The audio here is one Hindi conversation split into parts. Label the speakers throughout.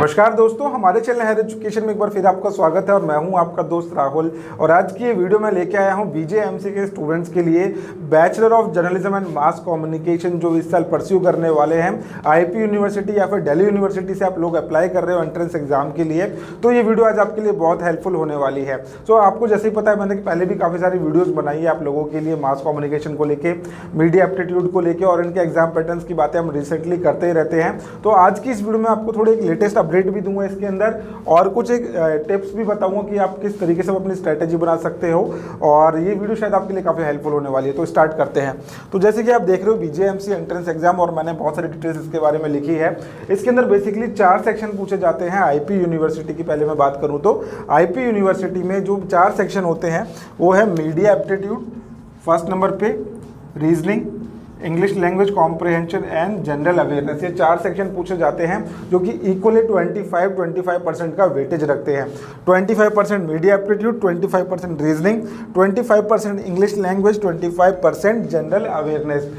Speaker 1: नमस्कार दोस्तों, हमारे चैनल हायर एजुकेशन में एक बार फिर आपका स्वागत है और मैं हूं आपका दोस्त राहुल। और आज की ये वीडियो मैं लेके आया हूं बीजेएमसी के स्टूडेंट्स के लिए bachelor of journalism and mass communication जो इस साल परस्यू करने वाले हैं आईपी यूनिवर्सिटी या फिर दिल्ली यूनिवर्सिटी से आप लोग अप्लाई कर रहे हो एंट्रेंस एग्जाम के लिए। तो ये वीडियो आज आपके लिए बहुत हेल्पफुल होने वाली है। तो आपको जैसे ही पता है, मैंने पहले भी काफ़ी सारी वीडियोज़ बनाई है आप लोगों के लिए मास कम्युनिकेशन को लेके, मीडिया एप्टीट्यूड को लेके, और इनके एग्जाम पैटर्न्स की बातें हम रिसेंटली करते ही रहते हैं। तो आज की इस वीडियो में आपको थोड़ी एक लेटेस्ट अपडेट भी दूंगा इसके अंदर, और कुछ एक टिप्स भी बताऊंगा कि आप किस तरीके से अपनी स्ट्रैटेजी बना सकते हो। और ये वीडियो शायद आपके लिए काफ़ी हेल्पफुल होने वाली है। तो स्टार्ट करते हैं। तो जैसे कि आप देख रहे हो बीजेएमसी एंट्रेंस एग्जाम, और मैंने बहुत सारी डिटेल्स इसके बारे में लिखी है। इसके अंदर बेसिकली 4 सेक्शन पूछे जाते हैं आईपी यूनिवर्सिटी की। पहले मैं बात करूँ तो आईपी यूनिवर्सिटी में जो 4 सेक्शन होते हैं वो है मीडिया एप्टीट्यूड, फर्स्ट नंबर पे reasoning, English language comprehension and general awareness. ये 4 सेक्शन पूछे जाते हैं जो कि इक्वली 25% का वेटेज रखते हैं। 25% media aptitude, 25% reasoning, 25% English language, 25% general awareness.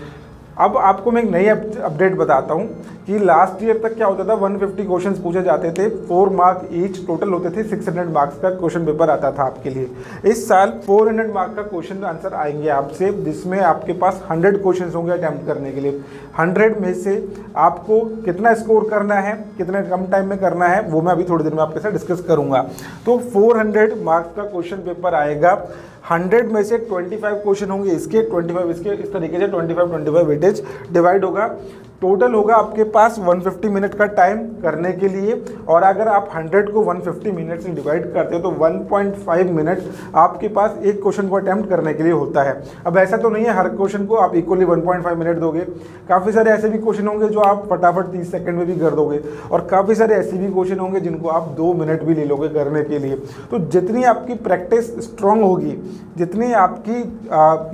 Speaker 1: अब आपको मैं एक नई अपडेट बताता हूँ कि लास्ट ईयर तक क्या होता था, 150 क्वेश्चंस पूछे जाते थे, 4 मार्क ईच टोटल होते थे, 600 मार्क्स का क्वेश्चन पेपर आता था आपके लिए। इस साल 400 मार्क का क्वेश्चन आंसर आएंगे आपसे, जिसमें आपके पास 100 क्वेश्चंस होंगे अटैम्प्ट करने के लिए। 100 में से आपको कितना स्कोर करना है, कितने कम टाइम में करना है, वो मैं अभी थोड़ी देर में आपके साथ डिस्कस करूंगा। तो 400 मार्क्स का क्वेश्चन पेपर आएगा। 100 में से 25 क्वेश्चन होंगे इसके, 25 इसके, इस तरीके से 25 वेटेज डिवाइड होगा। टोटल होगा आपके पास 150 मिनट का टाइम करने के लिए। और अगर आप 100 को 150 मिनट से डिवाइड करते हो तो 1.5 मिनट आपके पास एक क्वेश्चन को अटैम्प्ट करने के लिए होता है। अब ऐसा तो नहीं है हर क्वेश्चन को आप इक्वली 1.5 मिनट दोगे। काफ़ी सारे ऐसे भी क्वेश्चन होंगे जो आप फटाफट 30 सेकंड में भी कर दोगे, और काफ़ी सारे ऐसे भी क्वेश्चन होंगे जिनको आप 2 मिनट भी ले लोगे करने के लिए। तो जितनी आपकी प्रैक्टिस स्ट्रांग होगी, जितनी आपकी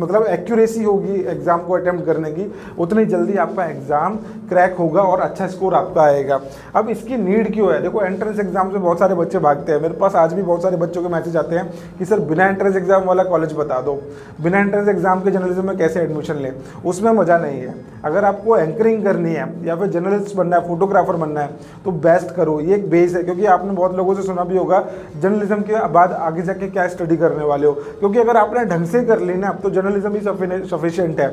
Speaker 1: मतलब एक्यूरेसी होगी एग्जाम को अटैम्प्ट करने की, उतनी जल्दी आपका एग्जाम क्रैक होगा और अच्छा स्कोर आपका आएगा। अब इसकी नीड क्यों है? देखो, एंट्रेंस एग्जाम से बहुत सारे बच्चे भागते हैं। मेरे पास आज भी बहुत सारे बच्चों के मैसेज आते हैं कि सर बिना एंट्रेंस एग्जाम वाला कॉलेज बता दो, बिना एंट्रेंस एग्जाम के जर्नलिज्म में कैसे एडमिशन लें। उसमें मज़ा नहीं है। अगर आपको एंकरिंग करनी है या फिर जर्नलिस्ट बनना है, फोटोग्राफर बनना है, तो बेस्ट करो। ये एक बेस है, क्योंकि आपने बहुत लोगों से सुना भी होगा जर्नलिज्म के बाद आगे जाके क्या स्टडी करने वाले हो। क्योंकि अगर आपने ढंग से कर ली ना, तो जर्नलिज्म ही सफिशिएंट है,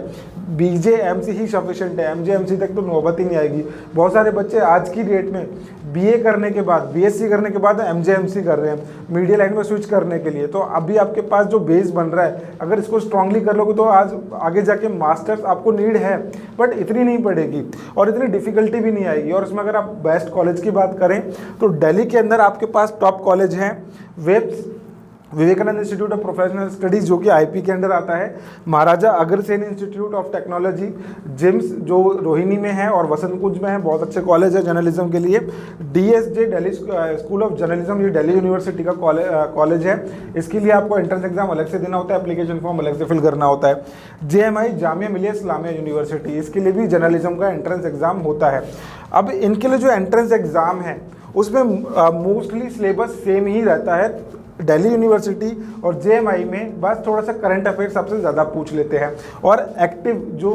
Speaker 1: बीजेएमसी ही सफिशिएंट है, एमजेएमसी तक तो नौबत ही नहीं आएगी। बहुत सारे बच्चे आज की डेट में बीए करने के बाद, बीएससी करने के बाद एमजेएमसी कर रहे हैं मीडिया लाइन में स्विच करने के लिए। तो अभी आपके पास जो बेस बन रहा है, अगर इसको स्ट्रांगली कर लोगे तो आज आगे जाके मास्टर्स आपको नीड है, बट इतनी नहीं पड़ेगी और इतनी डिफिकल्टी भी नहीं आएगी। और इसमें अगर आप बेस्ट कॉलेज की बात करें तो दिल्ली के अंदर आपके पास टॉप कॉलेज हैं वेब्स, Vivekananda institute of professional studies जो कि आईपी के अंडर आता है, Maharaja Agrasen institute of technology, JIMS जो रोहिणी में है और वसंत कुंज में है, बहुत अच्छे कॉलेज है जर्नलिज्म के लिए। डीएसजे दिल्ली स्कूल ऑफ जर्नलिज्म, ये दिल्ली यूनिवर्सिटी का कॉलेज है। इसके लिए आपको एंट्रेंस एग्जाम अलग से देना होता है, एप्लीकेशन फॉर्म अलग से फिल करना होता है। जेएमआई जामिया मिलिया इस्लामिया यूनिवर्सिटी, इसके लिए भी जर्नलिज्म का एंट्रेंस एग्जाम होता है। अब इनके लिए जो एंट्रेंस एग्जाम है उसमें मोस्टली सिलेबस सेम ही रहता है। दिल्ली यूनिवर्सिटी और जेएमआई में बस थोड़ा सा करंट अफेयर्स सबसे ज़्यादा पूछ लेते हैं, और एक्टिव जो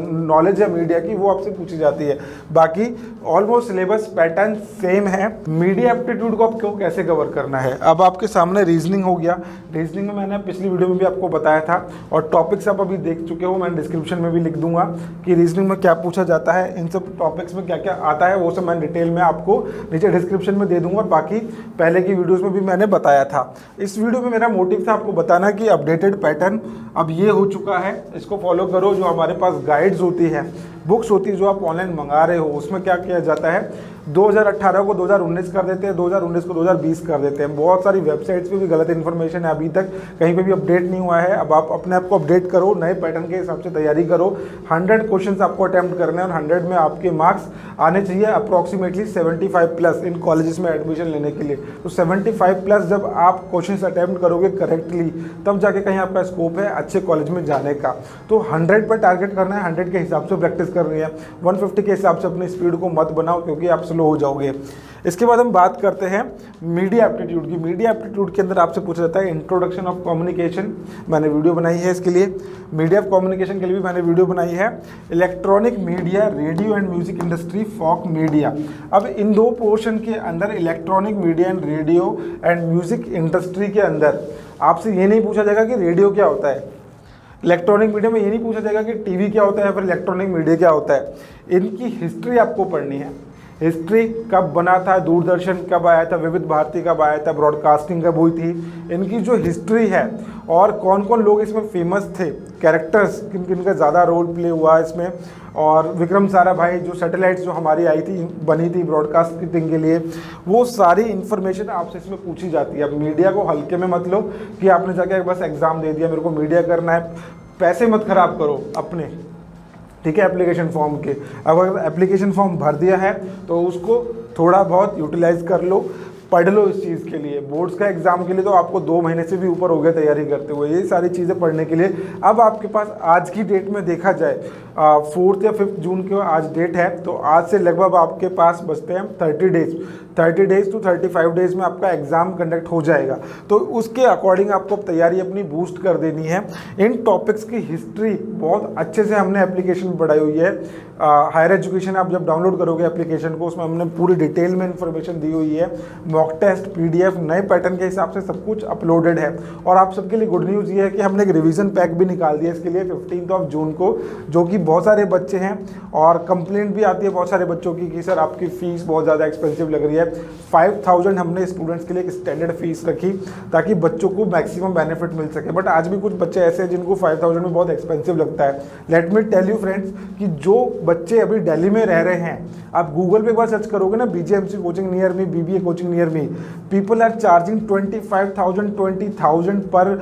Speaker 1: नॉलेज है मीडिया की वो आपसे पूछी जाती है। बाकी ऑलमोस्ट सिलेबस पैटर्न सेम है। मीडिया एप्टीट्यूड को आपको कैसे कवर करना है, अब आपके सामने रीजनिंग हो गया। रीजनिंग में मैंने पिछली वीडियो में भी आपको बताया था, और टॉपिक्स आप अभी देख चुके हो, मैंने डिस्क्रिप्शन में भी लिख दूंगा कि रीजनिंग में क्या पूछा जाता है, इन सब टॉपिक्स में क्या क्या आता है, वो सब मैं डिटेल में आपको नीचे डिस्क्रिप्शन में दे दूंगा। और बाकी पहले की वीडियोज़ में भी मैंने बताया था। इस वीडियो में मेरा मोटिव था आपको बताना कि अपडेटेड पैटर्न अब ये हो चुका है, इसको फॉलो करो। जो हमारे पास गाइड्स होती है, बुक्स होती है जो आप ऑनलाइन मंगा रहे हो, उसमें क्या किया जाता है, 2018 को 2019 कर देते हैं, 2019 को 2020 कर देते हैं। बहुत सारी वेबसाइट्स पे भी गलत इन्फॉर्मेशन है, अभी तक कहीं पे भी अपडेट नहीं हुआ है। अब आप अपने आप को अपडेट करो, नए पैटर्न के हिसाब से तैयारी करो। 100 क्वेश्चंस आपको अटैम्प्ट करने हैं और 100 में आपके मार्क्स आने चाहिए अप्रॉक्सीमेटली 75+ इन कॉलेजेस में एडमिशन लेने के लिए। तो 75+ जब आप क्वेश्चंस अटैम्प्ट करोगे करेक्टली, तब जाके कहीं आपका स्कोप है अच्छे कॉलेज में जाने का। तो 100 पर टारगेट करना है, 100 के हिसाब से प्रैक्टिस करनी है। 150 के हिसाब से अपनी स्पीड को मत बनाओ क्योंकि आप स्लो हो जाओगे। इसके बाद हम बात करते हैं मीडिया एप्टीट्यूड की। मीडिया एप्टीट्यूड के अंदर आपसे पूछा जाता है इंट्रोडक्शन ऑफ कम्युनिकेशन, मैंने वीडियो बनाई है इसके लिए। मीडिया ऑफ कम्युनिकेशन के लिए भी मैंने वीडियो बनाई है। Electronic media, radio and music industry, folk media. अब इन दो पोर्शन के अंदर electronic media and radio and music industry के अंदर आपसे ये नहीं पूछा जाएगा कि रेडियो क्या होता है, इलेक्ट्रॉनिक मीडिया में ये नहीं पूछा जाएगा कि टीवी क्या होता है या फिर इलेक्ट्रॉनिक मीडिया क्या होता है। इनकी हिस्ट्री आपको पढ़नी है। हिस्ट्री कब बना था, दूरदर्शन कब आया था, विविध भारती कब आया था, ब्रॉडकास्टिंग कब हुई थी, इनकी जो हिस्ट्री है और कौन कौन लोग इसमें फेमस थे, कैरेक्टर्स किन किन का ज़्यादा रोल प्ले हुआ है इसमें, और विक्रम साराभाई जो सैटेलाइट्स जो हमारी आई थी, बनी थी ब्रॉडकास्टिंग के लिए, वो सारी इन्फॉर्मेशन आपसे इसमें पूछी जाती है। अब मीडिया को हल्के में मत लो कि आपने जाके बस एग्ज़ाम दे दिया, मेरे को मीडिया करना है, पैसे मत खराब करो अपने, ठीक है, एप्लीकेशन फॉर्म के। अब अगर एप्लीकेशन फॉर्म भर दिया है तो उसको थोड़ा बहुत यूटिलाइज कर लो, पढ़ लो इस चीज़ के लिए। बोर्ड्स का एग्ज़ाम के लिए तो आपको 2 महीने से भी ऊपर हो गया तैयारी करते हुए, ये सारी चीज़ें पढ़ने के लिए। अब आपके पास आज की डेट में देखा जाए 4 या 5 जून की आज डेट है, तो आज से लगभग आपके पास बचते हैं 30 डेज टू 35 डेज में आपका एग्ज़ाम कंडक्ट हो जाएगा। तो उसके अकॉर्डिंग आपको तैयारी अपनी बूस्ट कर देनी है। इन टॉपिक्स की हिस्ट्री बहुत अच्छे से हमने एप्लीकेशन में पढ़ाई हुई है। हायर एजुकेशन आप जब डाउनलोड करोगे एप्लीकेशन को, उसमें हमने पूरी डिटेल में इन्फॉर्मेशन दी हुई है। मॉक टेस्ट, पीडीएफ, नए पैटर्न के हिसाब से सब कुछ अपलोडेड है। और आप सबके लिए गुड न्यूज़ ये है कि हमने एक रिवीजन पैक भी निकाल दिया इसके लिए 15 जून को, जो कि बहुत सारे बच्चे हैं और कंप्लेंट भी आती है बहुत सारे बच्चों की कि सर आपकी फ़ीस बहुत ज़्यादा एक्सपेंसिव लग रही है। 5000 हमने स्टूडेंट्स के लिए एक स्टैंडर्ड फीस रखी ताकि बच्चों को मैक्सिमम बेनिफिट मिल सके। बट आज भी कुछ बच्चे ऐसे हैं जिनको 5000 में बहुत एक्सपेंसिव लगता है। Let me tell you friends कि जो बच्चे अभी दिल्ली में रह रहे हैं, आप गूगल पे एक बार सर्च करोगे ना, BJMC coaching near me, BBA coaching near me, people are charging 25,000 20,000 per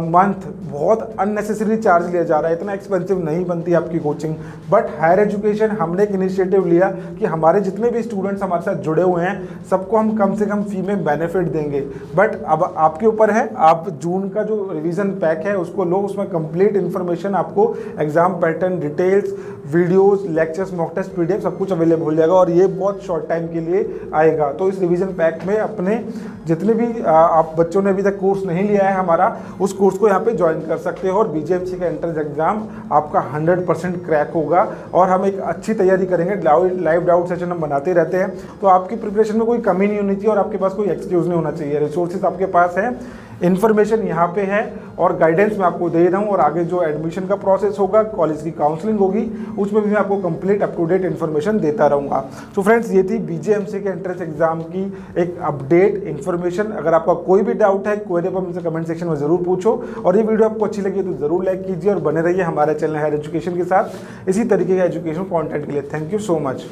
Speaker 1: month. बहुत अननेसेसरी चार्ज लिया जा रहा है, इतना एक्सपेंसिव नहीं बनती आपकी कोचिंग। बट हायर एजुकेशन हमने एक इनिशिएटिव लिया कि हमारे जितने भी स्टूडेंट्स हमारे साथ जुड़े हुए हैं सबको हम कम से कम फी में बेनिफिट देंगे। बट अब आपके ऊपर है, आप जून का जो रिवीजन पैक है उसको लो, उसमें कंप्लीट इन्फॉर्मेशन आपको exam pattern, details, videos, lectures, mock test, PDF सब कुछ अवेलेबल हो जाएगा और ये बहुत शॉर्ट टाइम के लिए आएगा। तो इस रिवीजन पैक में अपने जितने भी आप बच्चों ने अभी तक कोर्स नहीं लिया है हमारा, उस कोर्स को यहाँ पे ज्वाइन कर सकते हो और बीजेएमसी का एंट्रेंस एग्जाम आपका 100% क्रैक होगा। और हम एक अच्छी तैयारी करेंगे, लाइव डाउट सेशन हम बनाते रहते हैं, तो आपकी प्रिपरेशन में कोई कमी नहीं होनी चाहिए और आपके पास कोई एक्सक्यूज नहीं होना चाहिए। रिसोर्सेज आपके पास है, इन्फॉर्मेशन यहाँ पे है और गाइडेंस मैं आपको दे रहा हूँ। और आगे जो एडमिशन का प्रोसेस होगा, कॉलेज की काउंसलिंग होगी, उसमें भी मैं आपको complete up to date information देता रहूँगा। तो फ्रेंड्स, ये थी बीजेएमसी के एंट्रेंस एग्जाम की एक अपडेट इन्फॉर्मेशन। अगर आपका कोई भी डाउट है, क्वेरी पर मुझसे कमेंट सेक्शन में ज़रूर पूछो। और ये वीडियो आपको अच्छी लगी तो ज़रूर लाइक कीजिए और बने रहिए हमारे चैनल हायर एजुकेशन के साथ इसी तरीके का एजुकेशन कॉन्टेंट के लिए। Thank you so much.